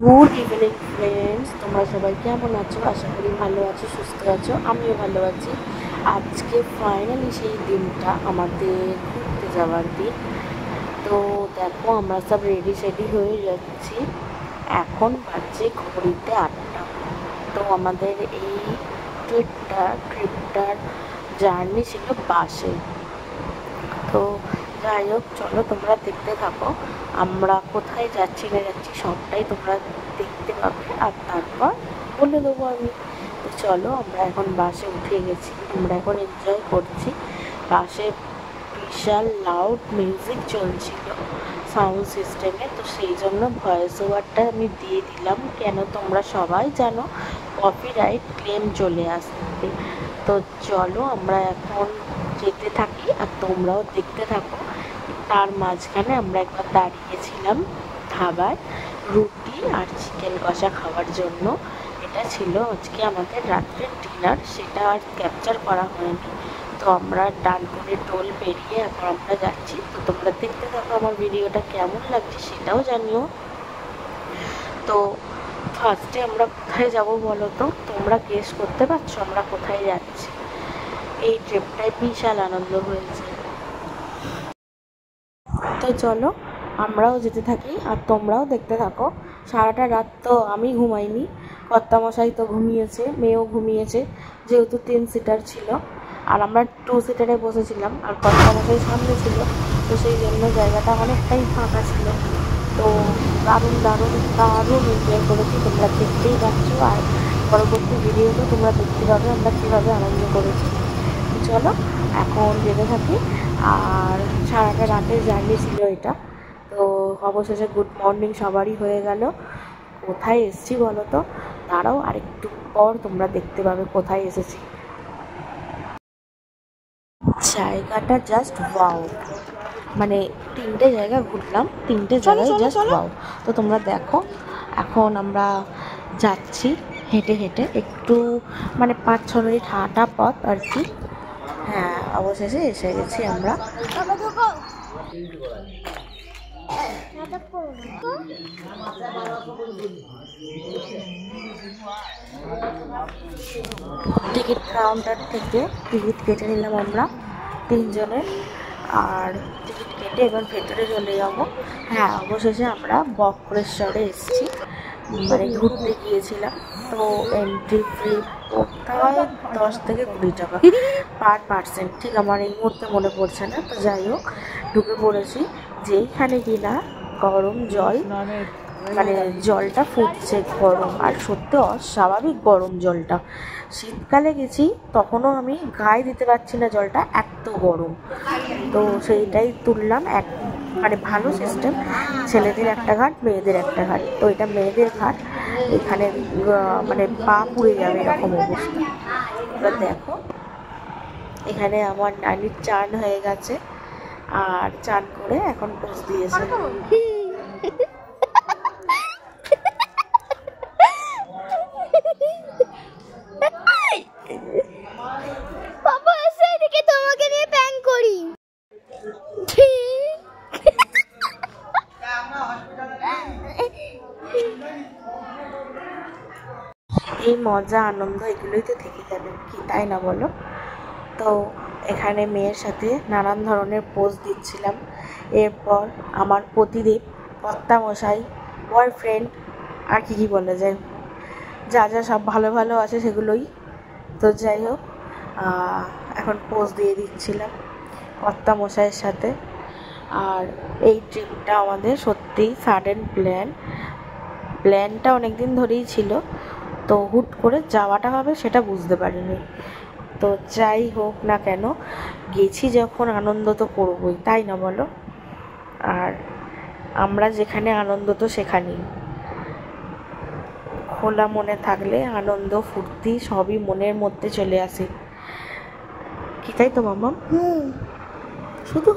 Good evening friends, তোমরা সবাই কেমন আছো? আশা করি ভালো আছো, সুস্থ আছো। আমিও ভালো আছি। আজকে ফাইনালি সেই দিনটা, আমাদের ঘুরতে যাওয়ার দিন। তো দেখো, আমরা সব রেডি সেডি হয়ে যাচ্ছি। এখন বাজছে ঘড়িতে 8টা। তো আমাদের এই ট্রিপটার জার্নি ছিল বাসে। তো যাই হোক, চলো তোমরা দেখতে থাকো। আমরা কোথায় যাচ্ছি না যাচ্ছি সবটাই তোমরা দেখতে পাবে, আর তারপর বলে দেবো আমি। তো চলো, আমরা এখন বাসে উঠে গেছি। আমরা এখন এনজয় করছি। বাসে বিশাল লাউড মিউজিক চলছিল সাউন্ড সিস্টেমে। তো সেই জন্য ভয়েস ওভারটা আমি দিয়ে দিলাম, কেন তোমরা সবাই জানো কপিরাইট ক্লেম চলে আসতে। তো চলো, আমরা এখন যেতে থাকি আর তোমরাও দেখতে থাকো। তার মাঝখানে আমরা একবার দাঁড়িয়েছিলাম ধাবায় রুটি আর চিকেন কষা খাওয়ার জন্য। এটা ছিল আজকে আমাদের রাত্রের ডিনার, সেটা আর ক্যাপচার করা হয়নি। তো আমরা ডানকুনি টোল পেরিয়ে এখন আমরা যাচ্ছি। তো তোমরা দেখতে থাকো, আমার ভিডিওটা কেমন লাগছে সেটাও জানিও। তো ফার্স্টে আমরা কোথায় যাব বলো তো? তোমরা গেস করতে পারছো আমরা কোথায় যাচ্ছি? এই ট্রিপটায় বিশাল আনন্দ হয়েছে। তো চলো, আমরাও যেতে থাকি আর তোমরাও দেখতে থাকো। সারাটা রাত তো আমি ঘুমাইনি, কর্তামশাই তো ঘুমিয়েছে, মেয়েও ঘুমিয়েছে, যেহেতু 3 সিটার ছিল আর আমরা 2 সিটারে বসেছিলাম আর কর্তামশাই সামনে ছিল। তো সেই জন্য জায়গাটা অনেকটাই ফাঁকা ছিল। তো দারুণ দারুণ দারুণ এনজয় করেছি, তোমরা দেখতেই পাচ্ছ। আর পরবর্তী ভিডিওতে তোমরা দেখতে পাবে আমরা কীভাবে আনন্দ করেছি। চলো এখন যেতে থাকি। আর সারাটা রাতের জার্নি ছিল এটা। তো অবশেষে গুড মর্নিং সবারই হয়ে গেল। কোথায় এসেছি বলো তো? তারাও আরেকটু পর তোমরা দেখতে পাবে কোথায় এসেছি। জায়গাটা জাস্ট ওয়াও, মানে 3টে জায়গা ঘুরলাম, 3টে জায়গায় জাস্ট ওয়াও। তো তোমরা দেখো, এখন আমরা যাচ্ছি হেঁটে হেঁটে, একটু মানে 5-6 মিনিট হাঁটা পথ আর কি। হ্যাঁ, অবশেষে এসে গেছি আমরা। টিকিট কাউন্টার থেকে টিকিট কেটে নিলাম আমরা 3 জনের। আর টিকিট কেটে এবার ভেতরে চলে যাব। হ্যাঁ, অবশেষে আমরা বক্রেশ্বরে এসেছি, মানে ঘুরতে গিয়েছিলাম। তো এন্ট্রি ফি পড়তে হয় 10 থেকে 20 টাকা পার পার্সন, ঠিক আমার এই মুহূর্তে মনে পড়ছে না। তো যাই হোক, ঢুকে পড়েছি। যেইখানে কিনা গরম জল, মানে জলটা ফুটছে গরম, আর সত্যি অস্বাভাবিক গরম জলটা। শীতকালে গেছি, তখনও আমি গায়ে দিতে পারছি না, জলটা এত গরম। তো সেইটাই তুললাম। মানে ভালো সিস্টেম, ছেলেদের একটা ঘাট, মেয়েদের একটা ঘাট। তো এটা মেয়েদের ঘাট, এখানে মানে পা পুড়ে যাবে এরকম অবস্থা। এবার দেখো, এখানে আমার নানির চান হয়ে গেছে, আর চান করে এখন পোজ দিয়েছে। পাপা এসে এদিকে তোমাকে নিয়ে প্যাং করি। এই মজা আনন্দ এগুলোই তো থেকে যাবে, কি তাই না বলো? তো এখানে মেয়ের সাথে নানান ধরনের পোজ দিচ্ছিলাম। এরপর আমার পতিদেব, কর্তামশাই, বয়ফ্রেন্ড, আর কি বলা যায়, যা যা সব ভালো ভালো আছে সেগুলোই। তো যাই হোক, এখন পোজ দিয়ে দিচ্ছিলাম কর্তামশাইয়ের সাথে। আর এই ট্রিপটা আমাদের সত্যিই সাডেন প্ল্যানটা অনেক দিন ধরেই ছিল, তো হুট করে যাওয়াটা হবে সেটা বুঝতে পারিনি। তো যাই হোক না কেন, গেছি যখন আনন্দ তো করবই, তাই না বলো? আর আমরা যেখানে আনন্দ তো সেখানেই। খোলা মনে থাকলে আনন্দ ফুর্তি সবই মনের মধ্যে চলে আসে, কি তাই তো মামা? শুধু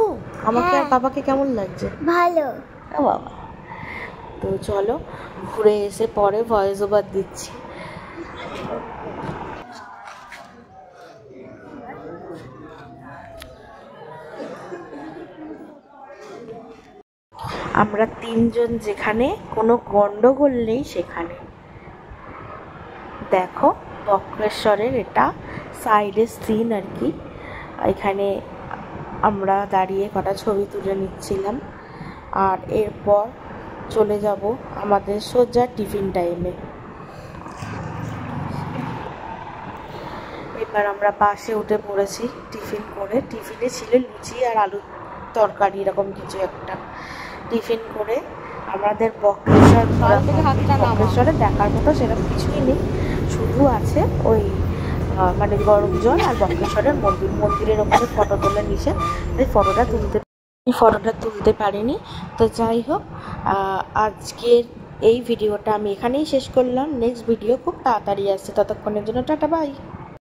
আমাকে আর বাবাকে কেমন লাগছে? ভালো। ও বাবা। তো চলো, ঘুরে এসে পরে ভয়েস ওভার দিচ্ছি। আমরা তিনজন যেখানে, কোনো গন্ডগোল নেই সেখানে। দেখো বক্রেশ্বরের এটা সাইডের সিন আর কি। এখানে আমরা দাঁড়িয়ে কটা ছবি তুলে নিচ্ছিলাম, আর এরপর চলে যাব আমাদের সোজা টিফিন টাইমে। এবার আমরা বাসে উঠে পড়েছি টিফিন করে। টিফিনে ছিল লুচি আর আলুর তরকারি, এরকম কিছু একটা। টিফিন করে আমাদের বক্রেশ্বরে দেখার মতো সেরকম কিছুই নেই, শুধু আছে ওই মানে গরম জল আর বক্রেশ্বরের মন্দিরের ওপরে ফটো তুলে নিছে, তাই ফটোটা তুলতে পারিনি। তো যাই হোক, আজকের এই ভিডিওটা আমি এখানেই শেষ করলাম। নেক্সট ভিডিও খুব তাড়াতাড়ি আসছে, ততক্ষণের জন্য টাটা বাই।